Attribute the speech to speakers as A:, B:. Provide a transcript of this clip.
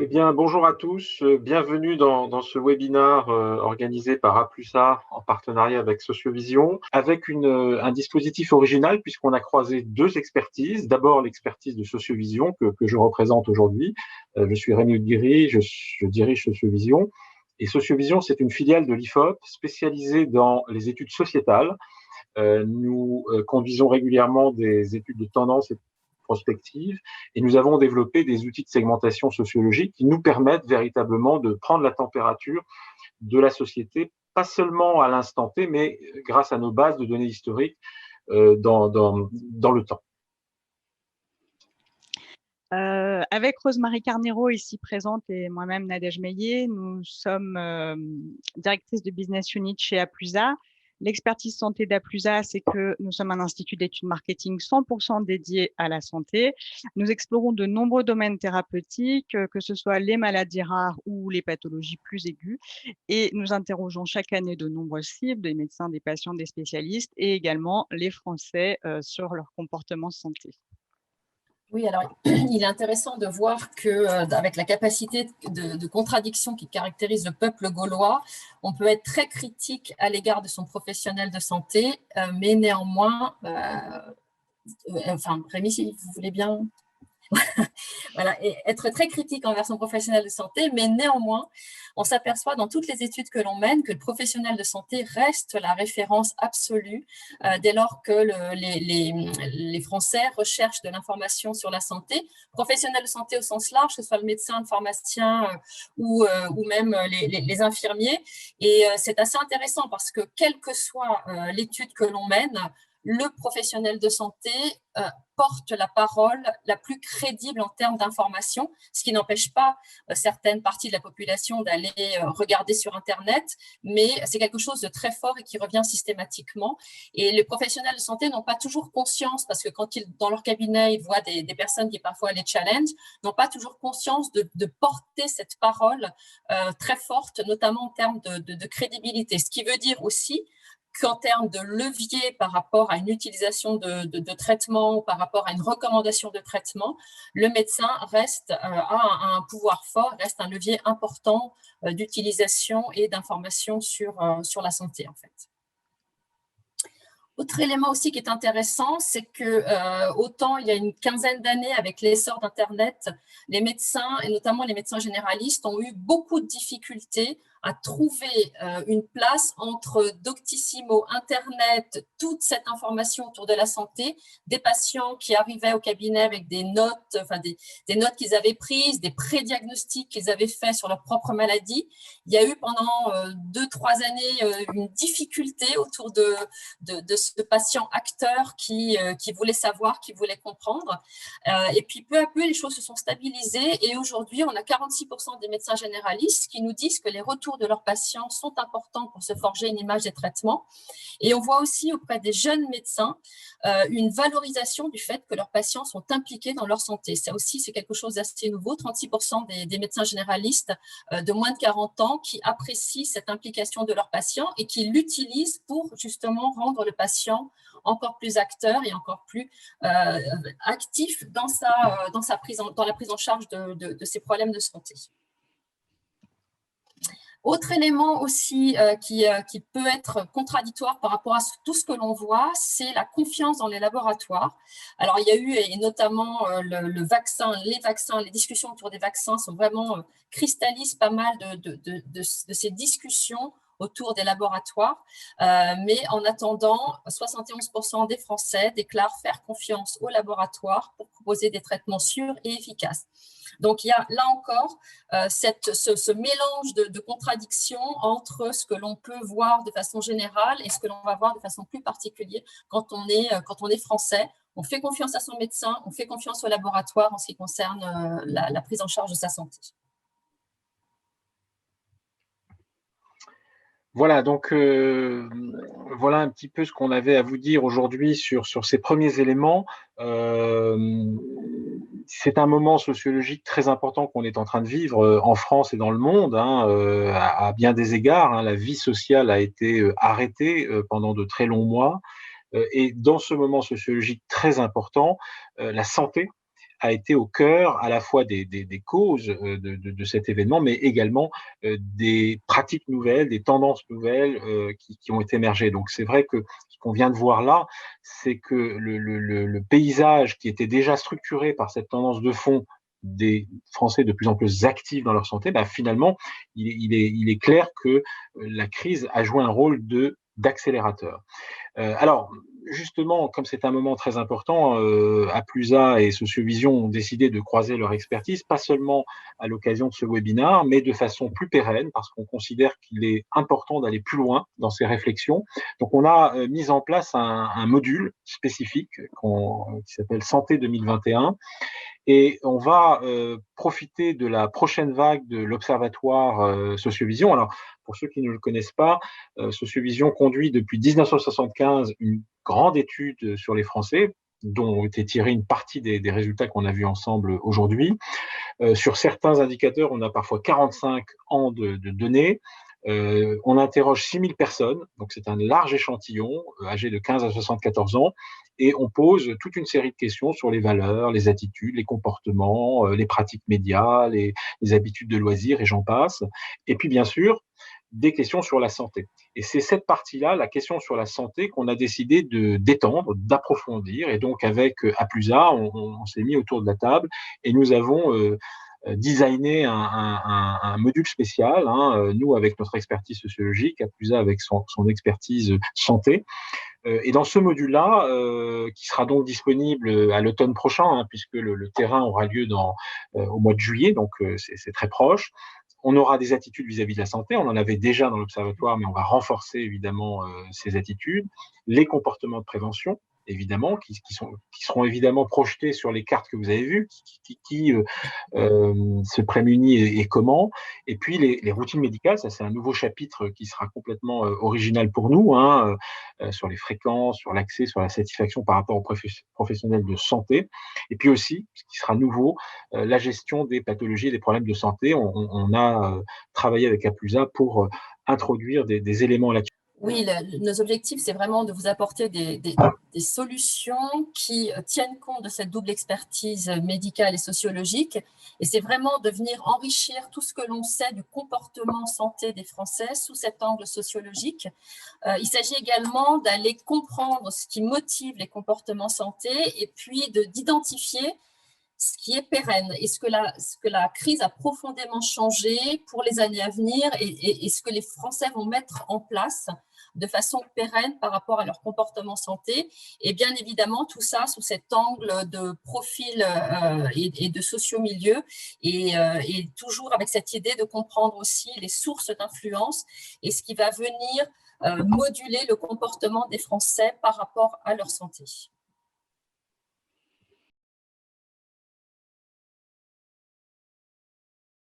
A: Eh bien, bonjour à tous, bienvenue dans ce webinaire organisé par A+A en partenariat avec Sociovision, avec un dispositif original puisqu'on a croisé deux expertises. D'abord, l'expertise de Sociovision que je représente aujourd'hui. Je suis Rémi Guéry, je dirige Sociovision. Et Sociovision, c'est une filiale de l'IFOP spécialisée dans les études sociétales. Nous conduisons régulièrement des études de tendance et prospective, et nous avons développé des outils de segmentation sociologique qui nous permettent véritablement de prendre la température de la société, pas seulement à l'instant T, mais grâce à nos bases de données historiques dans le temps.
B: Avec Rosemary Carnero ici présente et moi-même Nadège Meillet, nous sommes directrices de business unit chez A+A. L'expertise santé d'A+A, c'est que nous sommes un institut d'études marketing 100% dédié à la santé. Nous explorons de nombreux domaines thérapeutiques, que ce soit les maladies rares ou les pathologies plus aiguës. Et nous interrogeons chaque année de nombreuses cibles, des médecins, des patients, des spécialistes et également les Français sur leur comportement santé.
C: Oui, alors il est intéressant de voir qu'avec la capacité de contradiction qui caractérise le peuple gaulois, on peut être très critique à l'égard de son professionnel de santé, mais néanmoins, Rémi, si vous voulez bien… Voilà, et être très critique envers son professionnel de santé, mais néanmoins, on s'aperçoit dans toutes les études que l'on mène que le professionnel de santé reste la référence absolue dès lors que les Français recherchent de l'information sur la santé. Professionnel de santé au sens large, que ce soit le médecin, le pharmacien ou même les infirmiers. Et c'est assez intéressant parce que quelle que soit l'étude que l'on mène, le professionnel de santé porte la parole la plus crédible en termes d'information, ce qui n'empêche pas certaines parties de la population d'aller regarder sur Internet, mais c'est quelque chose de très fort et qui revient systématiquement. Et les professionnels de santé n'ont pas toujours conscience, parce que quand dans leur cabinet, ils voient des personnes qui parfois les challenge, n'ont pas toujours conscience de porter cette parole très forte, notamment en termes de crédibilité. Ce qui veut dire aussi qu'en termes de levier par rapport à une utilisation de traitement, par rapport à une recommandation de traitement, le médecin a un pouvoir fort, reste un levier important d'utilisation et d'information sur la santé, en fait. Autre élément aussi qui est intéressant, c'est que autant il y a une quinzaine d'années, avec l'essor d'Internet, les médecins, et notamment les médecins généralistes, ont eu beaucoup de difficultés à trouver une place entre Doctissimo, Internet, toute cette information autour de la santé, des patients qui arrivaient au cabinet avec des notes, des notes qu'ils avaient prises, des prédiagnostics qu'ils avaient faits sur leur propre maladie. Il y a eu pendant 2-3 années une difficulté autour de ce patient acteur qui voulait savoir, qui voulait comprendre. Et puis peu à peu, les choses se sont stabilisées et aujourd'hui, on a 46% des médecins généralistes qui nous disent que les retours de leurs patients sont importants pour se forger une image des traitements. Et on voit aussi auprès des jeunes médecins une valorisation du fait que leurs patients sont impliqués dans leur santé. Ça aussi, c'est quelque chose d'assez nouveau. 36% des médecins généralistes de moins de 40 ans qui apprécient cette implication de leurs patients et qui l'utilisent pour justement rendre le patient encore plus acteur et encore plus actif dans la prise en charge de ses problèmes de santé. Autre élément aussi qui peut être contradictoire par rapport à tout ce que l'on voit, c'est la confiance dans les laboratoires. Alors, il y a eu, et notamment les vaccins, les discussions autour des vaccins sont vraiment cristallisent pas mal de ces discussions autour des laboratoires. Mais en attendant, 71% des Français déclarent faire confiance aux laboratoires pour proposer des traitements sûrs et efficaces. Donc, il y a là encore ce mélange de contradictions entre ce que l'on peut voir de façon générale et ce que l'on va voir de façon plus particulière quand on est français. On fait confiance à son médecin, on fait confiance au laboratoire en ce qui concerne la prise en charge de sa santé.
A: Voilà, donc voilà un petit peu ce qu'on avait à vous dire aujourd'hui sur ces premiers éléments. C'est un moment sociologique très important qu'on est en train de vivre en France et dans le monde, à bien des égards. La vie sociale a été arrêtée pendant de très longs mois. Et dans ce moment sociologique très important, la santé a été au cœur à la fois des causes de cet événement, mais également des pratiques nouvelles, des tendances nouvelles qui ont été émergées. Donc c'est vrai que ce qu'on vient de voir là, c'est que le paysage qui était déjà structuré par cette tendance de fond des Français de plus en plus actifs dans leur santé, bah finalement, il est clair que la crise a joué un rôle d'accélérateur. Alors, justement, comme c'est un moment très important, Aplusa et Sociovision ont décidé de croiser leur expertise, pas seulement à l'occasion de ce webinaire, mais de façon plus pérenne, parce qu'on considère qu'il est important d'aller plus loin dans ces réflexions. Donc, on a mis en place un module spécifique qui s'appelle Santé 2021, et on va profiter de la prochaine vague de l'Observatoire Sociovision. Alors, pour ceux qui ne le connaissent pas, Sociovision conduit depuis 1975 une grande étude sur les Français, dont ont été tirés une partie des résultats qu'on a vus ensemble aujourd'hui. Sur certains indicateurs, on a parfois 45 ans de données. On interroge 6000 personnes, donc c'est un large échantillon, âgés de 15 à 74 ans, et on pose toute une série de questions sur les valeurs, les attitudes, les comportements, les pratiques médias, les habitudes de loisirs, et j'en passe. Et puis, bien sûr, des questions sur la santé. Et c'est cette partie-là, la question sur la santé, qu'on a décidé d'étendre, d'approfondir. Et donc, avec Aplusa, on s'est mis autour de la table et nous avons designé un module spécial, hein, nous avec notre expertise sociologique, Aplusa avec son expertise santé. Et dans ce module-là, qui sera donc disponible à l'automne prochain, hein, puisque le terrain aura lieu au mois de juillet, donc c'est très proche. On aura des attitudes vis-à-vis de la santé, on en avait déjà dans l'Observatoire, mais on va renforcer évidemment ces attitudes. Les comportements de prévention, évidemment, qui seront évidemment projetés sur les cartes que vous avez vues, qui se prémunit et comment. Et puis les routines médicales, ça c'est un nouveau chapitre qui sera complètement original pour nous, hein, sur les fréquences, sur l'accès, sur la satisfaction par rapport aux professionnels de santé. Et puis aussi, ce qui sera nouveau, la gestion des pathologies et des problèmes de santé. On a travaillé avec Aplusa pour introduire des éléments là-dessus.
C: Oui, nos objectifs, c'est vraiment de vous apporter des solutions qui tiennent compte de cette double expertise médicale et sociologique. Et c'est vraiment de venir enrichir tout ce que l'on sait du comportement santé des Français sous cet angle sociologique. Il s'agit également d'aller comprendre ce qui motive les comportements santé et puis d'identifier ce qui est pérenne et ce que la crise a profondément changé pour les années à venir et ce que les Français vont mettre en place de façon pérenne par rapport à leur comportement santé. Et bien évidemment, tout ça sous cet angle de profil et de socio-milieu et toujours avec cette idée de comprendre aussi les sources d'influence et ce qui va venir moduler le comportement des Français par rapport à leur santé.